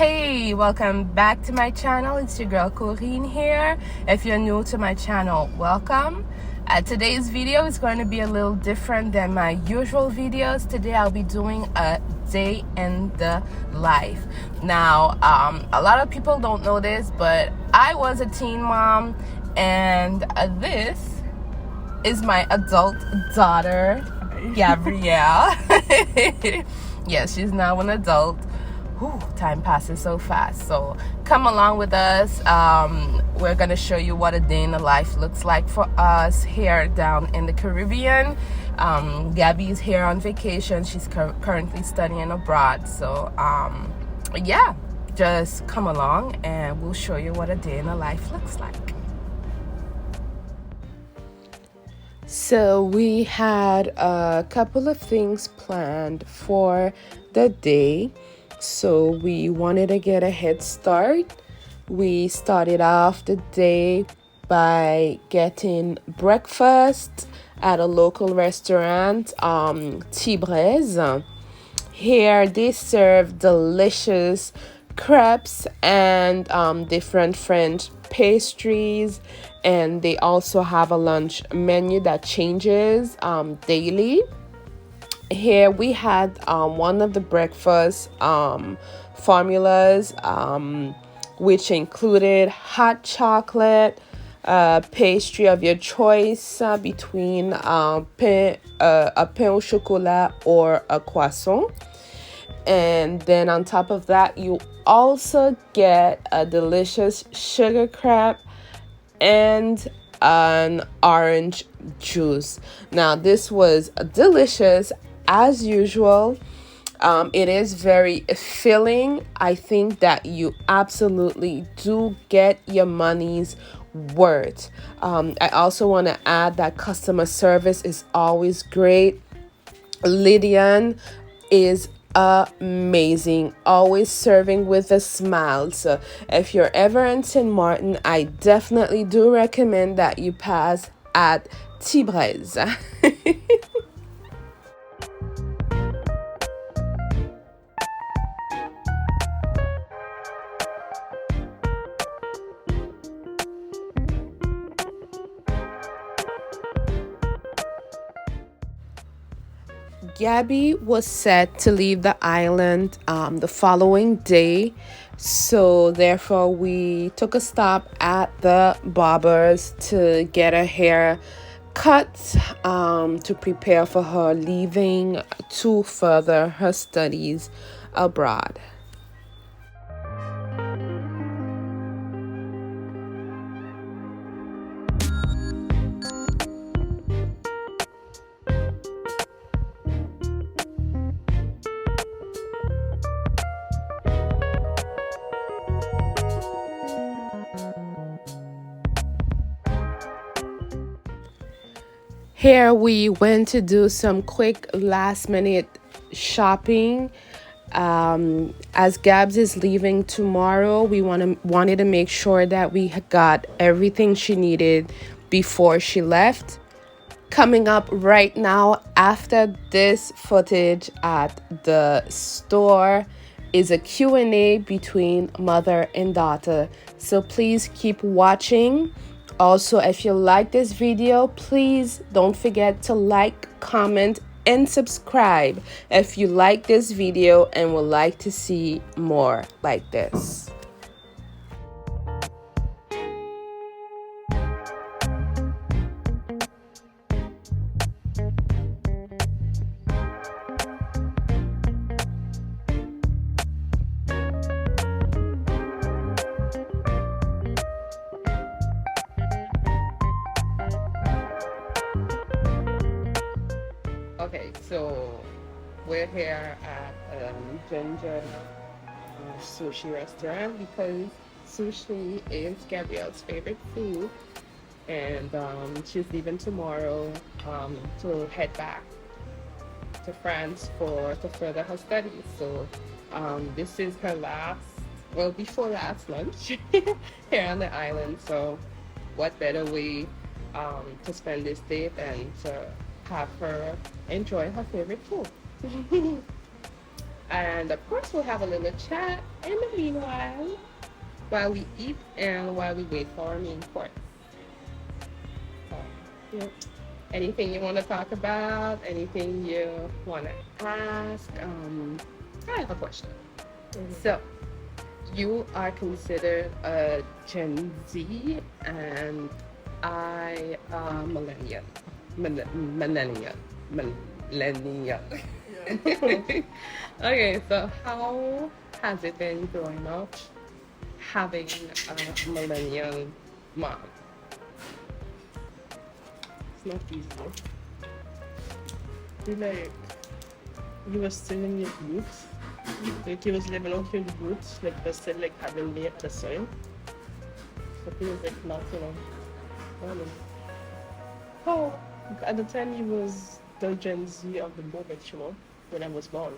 Hey, welcome back to my channel. It's your girl Corinne here. If you're new to my channel, welcome. Today's video is going to be a little different than my usual videos. Today I'll be doing a day in the life. Now, a lot of people don't know this, but I was a teen mom, and this is my adult daughter, Gabrielle. Yes, she's now an adult. Whew, time passes so fast. So come along with us. We're gonna show you what a day in the life looks like for us here down in the Caribbean. Gabby's here on vacation. She's currently studying abroad. So yeah, just come along and we'll show you what a day in the life looks like. So we had a couple of things planned for the day. So we wanted to get a head start. We started off the day by getting breakfast at a local restaurant, Tibrez. Here they serve delicious crepes and different French pastries, and they also have a lunch menu that changes daily. Here we had one of the breakfast formulas, which included hot chocolate, pastry of your choice between a pain au chocolat or a croissant. And then on top of that, you also get a delicious sugar crepe and an orange juice. Now, this was delicious. As usual, it is very filling. I think that you absolutely do get your money's worth. I also want to add that customer service is always great. Lydian is amazing, always serving with a smile. So if you're ever in St. Martin, I definitely do recommend that you pass at Tibrez. Gabby was set to leave the island the following day, so therefore we took a stop at the barber's to get her hair cut to prepare for her leaving to further her studies abroad. Here we went to do some quick last minute shopping. As Gabs is leaving tomorrow, we wanted to make sure that we got everything she needed before she left. Coming up right now after this footage at the store is a Q&A between mother and daughter. So please keep watching. Also, if you like this video, please don't forget to like, comment, and subscribe if you like this video and would like to see more like this. Okay, so we're here at Genz sushi restaurant because sushi is Gabrielle's favorite food, and she's leaving tomorrow to head back to France to further her studies. So this is her before last lunch here on the island. So what better way to spend this day than to have her enjoy her favorite food. And of course, we'll have a little chat in the meanwhile while we eat and while we wait for our main course. So, Yeah. anything you want to talk about? Anything you want to ask? I have a question. So, you are considered a Gen Z, and I millennial, millennial, millennial. Yeah. Okay, so how has it been growing up having a millennial mom? It's not easy. Feel like you were still in your roots. Like you was living out your roots, like you're still like having me at the soil. So it was like not, I don't know. How at the time you was the Gen Z of the moment, when I was born.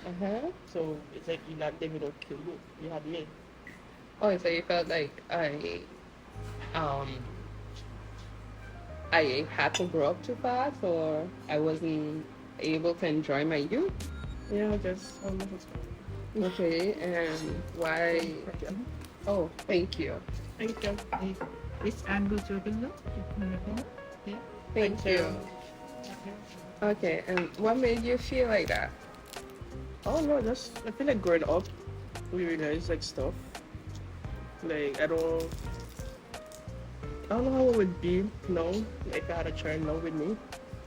Uh-huh. So it's like you not living out your root. You had me. Oh, so you felt like um I had to grow up too fast, or I wasn't able to enjoy my youth? Yeah, I guess that's fine. Okay, and why? Oh, thank you. Thank you. Which angle to open up? Yeah. Thank you. Okay, and what made you feel like that? Oh no, just I feel like growing up, we realize like stuff. Like I don't know how it would be now, like if I had a child now with me.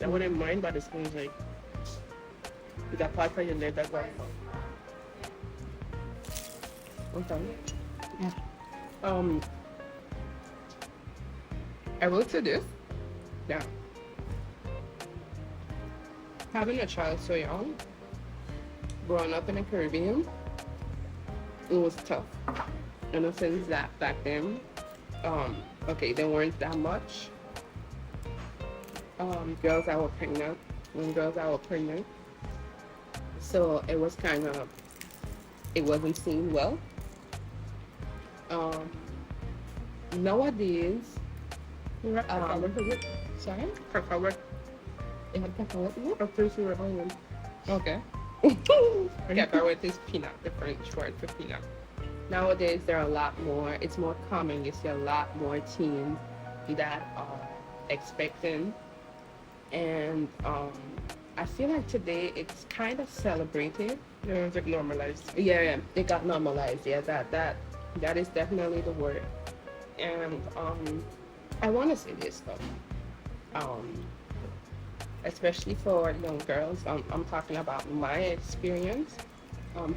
I wouldn't mind, but it's things like that part of your life that going Okay. Yeah. I will say this. Yeah. Having a child so young, growing up in the Caribbean, it was tough. In a sense that back then, okay, there weren't that much girls that were pregnant, girls that were pregnant. So it was kind of, it wasn't seen well. Um, nowadays, sorry? Kakawa. It had cacahuete in it? I think you were on. Okay. Cacahuete is peanut, the French word for peanut. Nowadays, there are a lot more, it's more common. You see a lot more teens that are expecting. And I feel like today it's kind of celebrated. Yeah, it's like normalized. Yeah, it got normalized. Yeah, that is definitely the word. And I want to say this though, especially for young girls. I'm talking about my experience.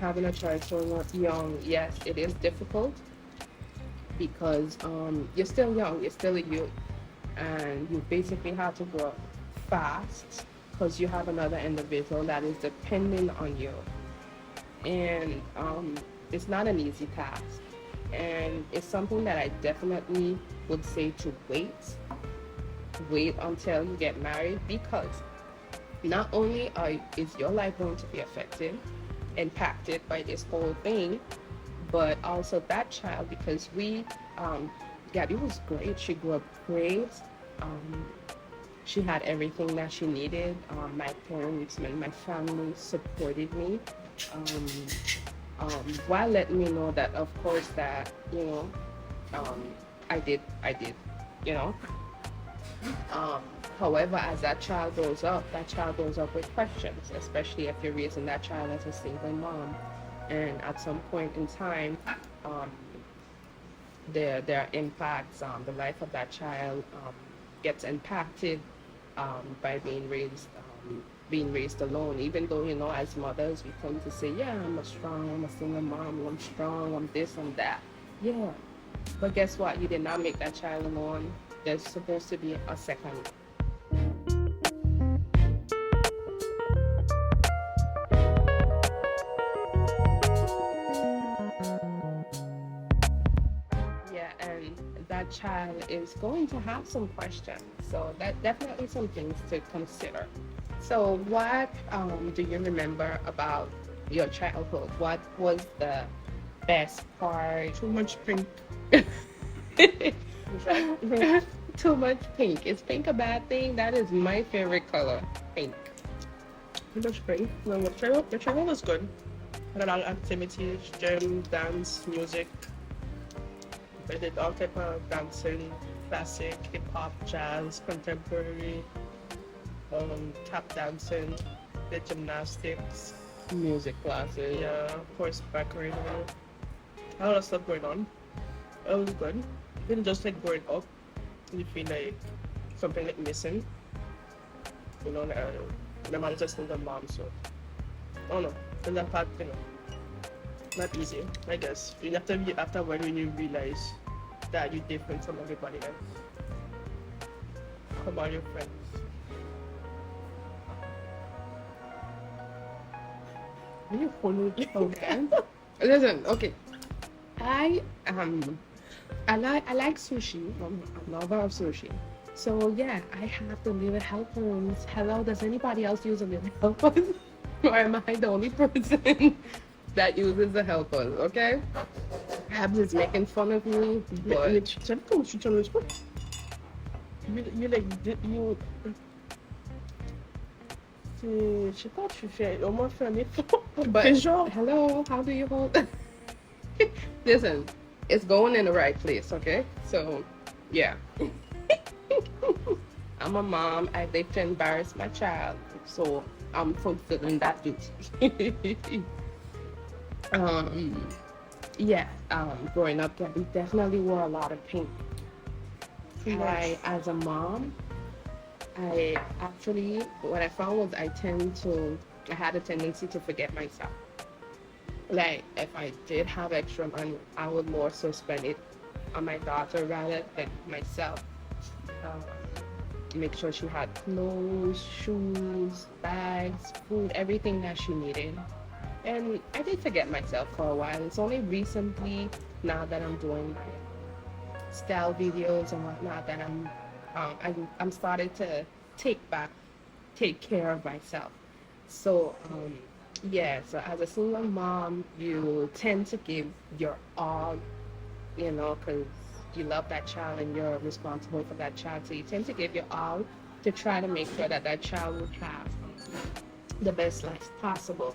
Having a child so young, yes, it is difficult because you're still young, you're still a youth, and you basically have to grow up fast because you have another individual that is depending on you. And it's not an easy task. And it's something that I definitely would say to wait until you get married, because not only is your life going to be affected, impacted by this whole thing, but also that child, because Gabby was great. She grew up great. She had everything that she needed. My parents and my family supported me, while letting me know that, of course, that I did, you know. However, as that child grows up with questions, especially if you're raising that child as a single mom. And at some point in time, there are impacts. The life of that child gets impacted by being raised alone. Even though, as mothers, we tend to say, yeah, I'm a single mom, I'm strong, I'm this, I'm that. Yeah. But guess what? You did not make that child alone. There's supposed to be a second. Yeah, and that child is going to have some questions. So that definitely some things to consider. So what do you remember about your childhood? What was the best part? Too much pink. Too much pink. Is pink a bad thing? That is my favorite color, pink. Too much pink. No, the trailer was good. had a lot of activities, gym, dance, music. I did all type of dancing, classic, hip hop, jazz, contemporary, tap dancing, did gymnastics, Music classes. yeah, horseback riding. A lot of stuff going on. It was good. Didn't just like growing up. You feel like something like missing. You know, my mom just single mom, so I don't know. And that part, not easy, I guess. You have to be afterward when you realize that you're different from everybody else. How about your friends? Are you funny? Okay. Listen, okay. I like sushi. I'm a lover of sushi. So yeah, I have the little helpers. Hello, does anybody else use a little helpers? Or am I the only person that uses the helpers? Okay. Abs is making fun of me, but You like, you. Je sais pas, tu fais au moins fais un effort. but Fais genre. hello, how do you hold? Listen, it's going in the right place, okay? So, yeah. I'm a mom. I live to embarrass my child, so I'm fulfilling that duty. Yeah. Growing up, we definitely wore a lot of pink. As a mom, I actually, what I found was I had a tendency to forget myself. Like, if I did have extra money, I would more so spend it on my daughter rather than myself. Make sure she had clothes, shoes, bags, food, everything that she needed. And I did forget myself for a while. It's only recently, now that I'm doing my style videos and whatnot, that I'm starting to take care of myself. So yeah, so as a single mom, you tend to give your all, because you love that child and you're responsible for that child. So you tend to give your all to try to make sure that that child will have the best life possible.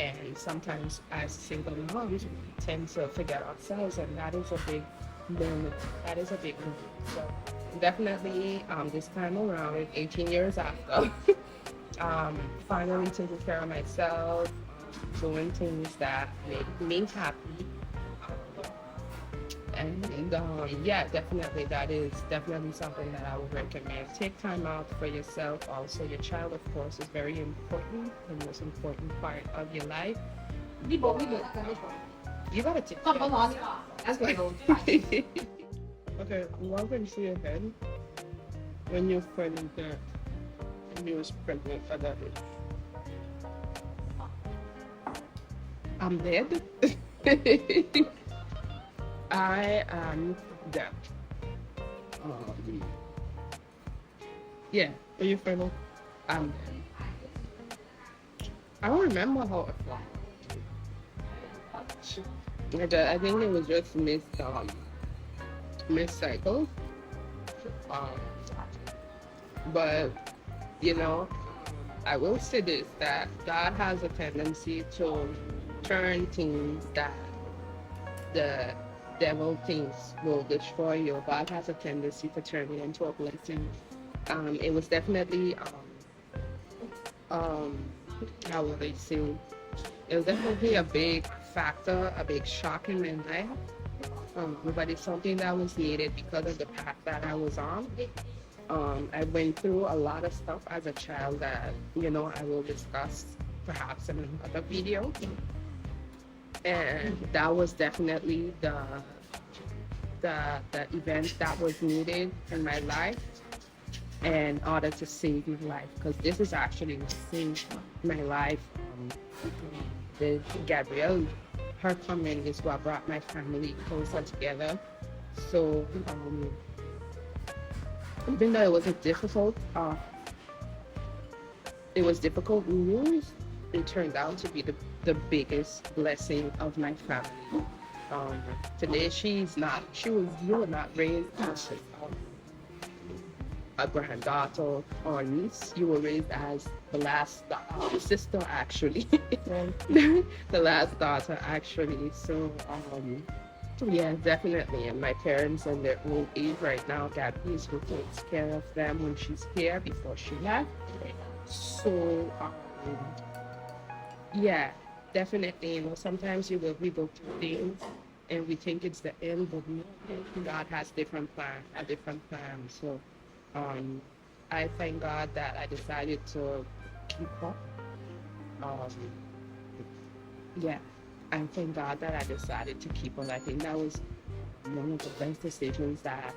And sometimes as single moms, we tend to forget ourselves, and that is a big moment. That is a big moment. So definitely this time around, 18 years after, finally taking care of myself, doing things that make me happy. And yeah, definitely that is definitely something that I would recommend. Take time out for yourself. Also, your child, of course, is very important, the most important part of your life. You gotta take care of yourself. Okay, what went through your head when you found that you was pregnant at that age? I'm dead. I am dead. Yeah, Are you final? I'm dead. I don't remember how it felt. I think it was just missed cycle. But I will say this, that God has a tendency to turn things that the devil thinks will destroy you. God has a tendency to turn it into a blessing. It was definitely how would I say? It was definitely a big factor, a big shock in my life. But it's something that was needed because of the path that I was on. I went through a lot of stuff as a child that I will discuss perhaps in another video. And that was definitely the event that was needed in my life in order to save my life, because this is actually what saved my life. The Gabrielle, her coming is what brought my family closer together. So even though it was difficult news, it turned out to be the biggest blessing of my family. Today you were not raised a granddaughter or niece, you were raised as the last sister, actually. The last daughter, actually. So, yeah, definitely. And my parents in their old age right now, Gabby is who takes care of them when she's here before she left. So, yeah, definitely. Sometimes we go through things and we think it's the end, but no, God has a different plan. So, um, I thank God that I decided to keep up. Um, yeah, I thank God that I decided to keep on. I think that was one of the best decisions that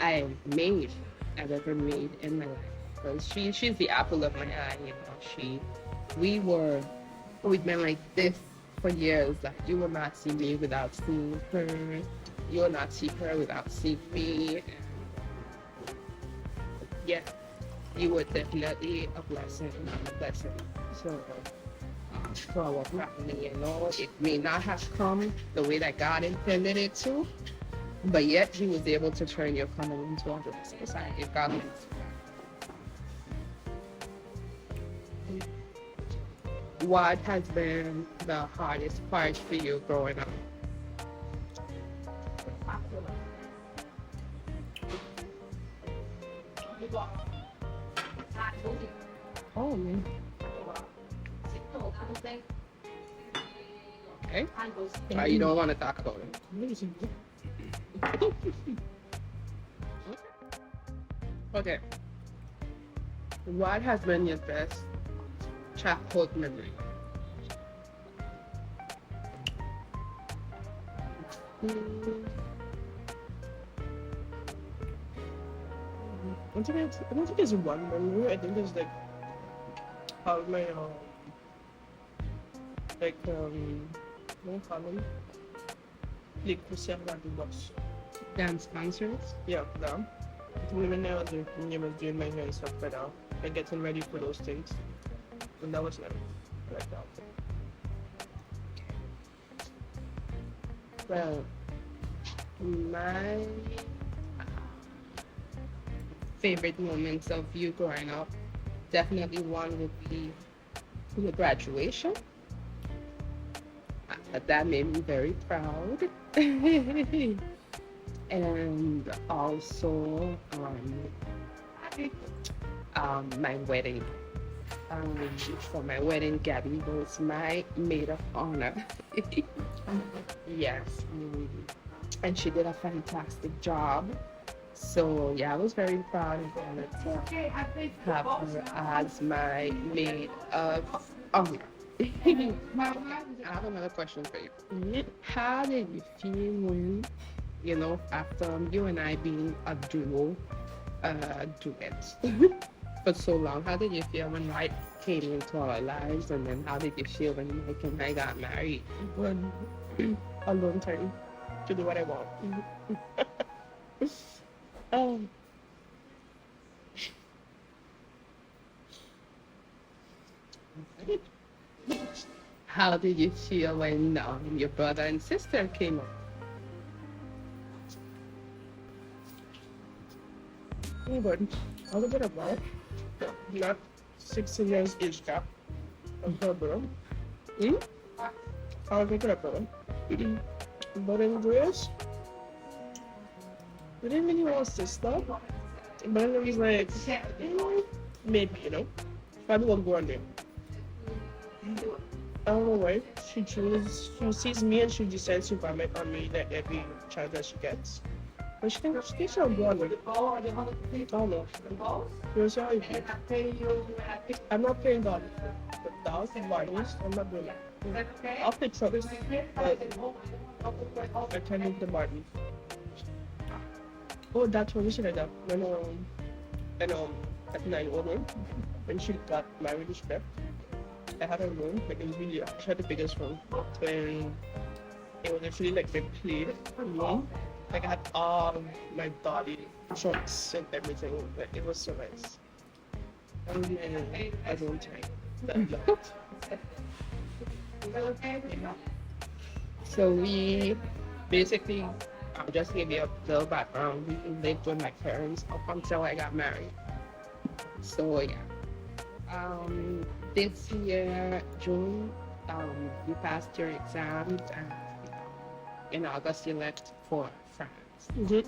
I made, I've ever made in my life. Because she's the apple of my eye. We were we've been like this for years. Like you will not see me without seeing her. You will not see her without seeing me. And yeah, you were definitely a blessing, So to our family, it may not have come the way that God intended it to, but yet He was able to turn your coming into a blessing. So I give God thanks. What has been the hardest part for you growing up? Oh man. Okay. You don't want to talk about it. Okay. What has been your best childhood memory? I don't think it's one memory. I think it's like how my what do you call them? Like was dance concerts. Yeah, them. When I was doing my hair and stuff like that, like getting ready for those things, and that was nice. I like that. Well, my favorite moments of you growing up, definitely one would be your graduation. That made me very proud. And also my wedding. For my wedding, Gabby was my maid of honor. Yes. And she did a fantastic job. So yeah, I was very proud and honored to have her as my maid of honor. I have another question for you. How did you feel when, after you and I being a duo, duet for so long, how did you feel when Mike came into our lives, and then how did you feel when Mike and I got married? When alone time to do what I want. How did you feel when your brother and sister came up? But a little bit about not 16 years age gap of her brother. I was with her brother. But in Greece, we didn't really want a sister. But then it was like, maybe, probably won't go on there. I don't know why. She sees me and she decides to comment on me like every chance that she gets. But she thinks she'll go on with it. I don't know. You'll see how you feel. I'm not playing God. But dolls and Barbies, I'm not doing that. I'll play trucks, but I can't make the Barbie. Oh, that's what we should have done. When at 9 when she got married, she left. I had a room, like it was really, she had the biggest room, and it was actually like they played room. Like I had all my body trucks and everything, like it was so nice. I really I don't time. So we basically I'll just give you a little background. We lived with my parents up until I got married. So yeah. This year, June, you passed your exams, and in August you left for France. Mhm.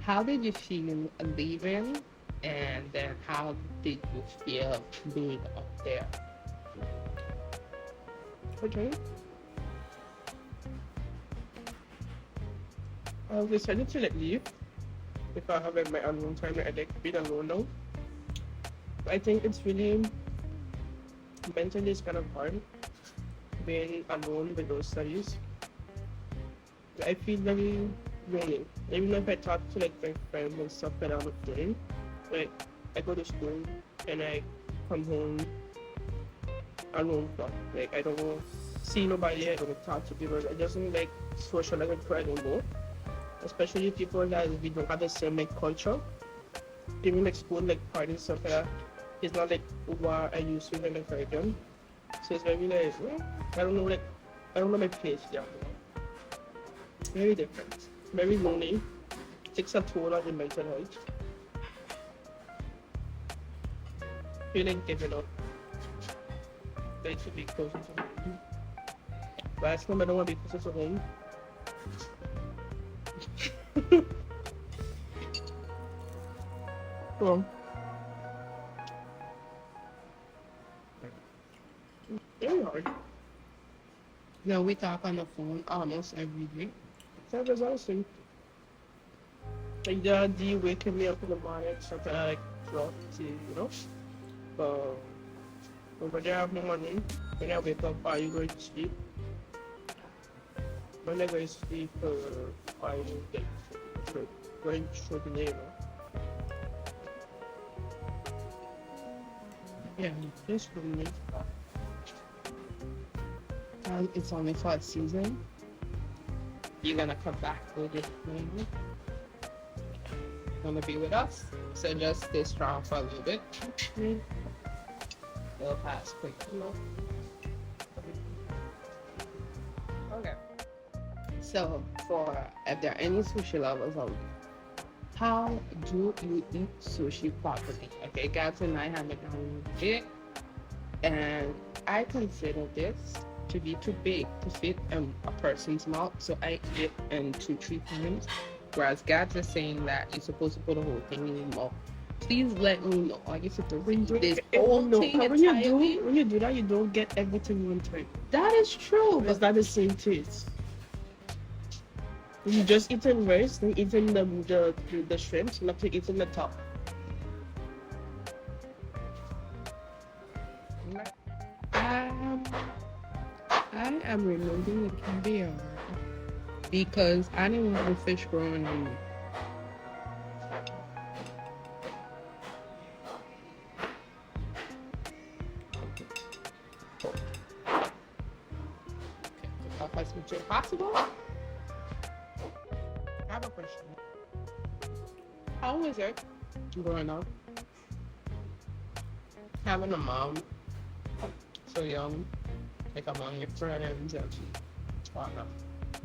How did you feel leaving, and then how did you feel being up there? Okay. I decided to leave because I have my alone time. I like being alone now. I think it's really mentally it's kind of hard being alone with those studies. I feel very lonely. Even if I talk to like my friends and stuff that I'm doing, like I go to school and I come home alone. Like I don't see nobody. I don't talk to people. I just don't like socialize with people I don't know. Especially people that we don't have the same like culture. Even like school like parties and stuff like that. It's not like what I used to in the Caribbean. So it's very like I don't know like I don't know my place there. Very different. Very lonely. Takes a toll on your mental health. Feeling giving up. They should be closer to home. But I still don't want to be closer to home. Well, very hard. Yeah, we talk on the phone almost every day. So that's awesome. Like the waking me up in the morning, something I like drop to, But over there I have no money. When I wake up, are you going to sleep? When I go to sleep, I will get going through the day, Yeah, just for me. It's only for a season. You're gonna come back with it, maybe. Gonna be with us. So just stay strong for a little bit. It'll pass quick, Okay. So for if there are any sushi lovers out there, how do you eat sushi properly? Okay, Gabs and I have it on big, and I consider this to be too big to fit in a person's mouth, so I eat it in 2-3 times. Whereas Gabs is saying that you're supposed to put the whole thing in your mouth. Please let me know. Are you supposed to eat this whole thing? When you do that, you don't get everything one time. That is true, It's not the same taste. You just eating rice, then eating the shrimps, not eating the top. I am removing the caviar because I didn't want the fish growing on me. As much as possible. I have a question. How was it growing up? Having a mom so young, like among your friends and whatnot,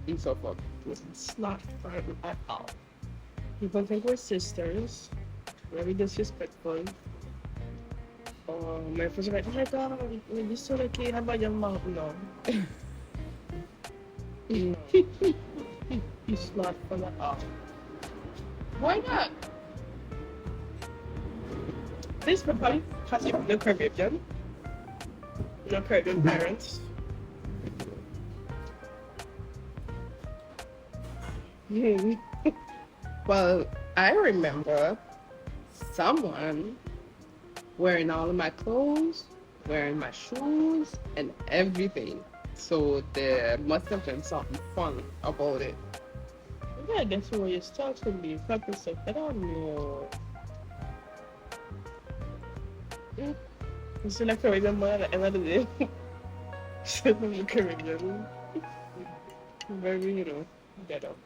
and so forth. It's not fun at all. People think we're sisters. Very disrespectful. My friends are like, oh my god, you're so lucky. How about your mom? No. No. It's not fun at all. Why not? This probably has the Caribbean. Your Caribbean parents. Well, I remember someone wearing all of my clothes, wearing my shoes, and everything. So there must have been something fun about it. Yeah, that's where you start to be. People say, I don't know. It's like Caribbean boy at the end of the day. Still from the Caribbean. Very, ghetto.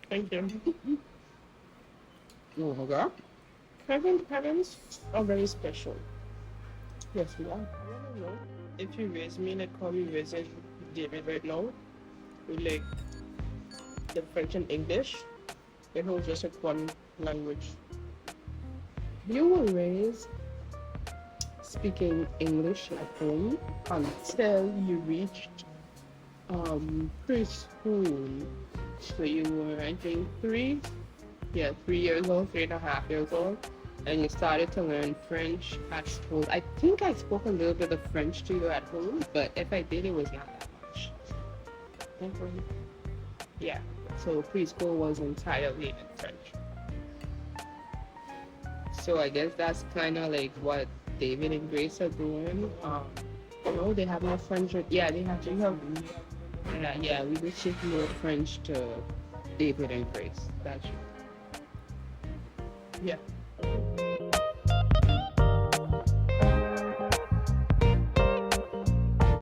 Thank you. Oh my god. Caribbean parents are very special. Yes, we are. I don't know if you raise me like how you raising David right now. We like the French and English. It was just like one language. You were raised speaking English at home until you reached preschool. So you were, I think, 3 years old, 3.5 years old, and you started to learn French at school. I think I spoke a little bit of French to you at home, but if I did, it was not that much. Yeah. So preschool was entirely in French. So I guess that's kind of like what David and Grace are doing. No, they have no French. Yeah, they have to have. Yeah, we just shift more French to David and Grace. That's true. Yeah.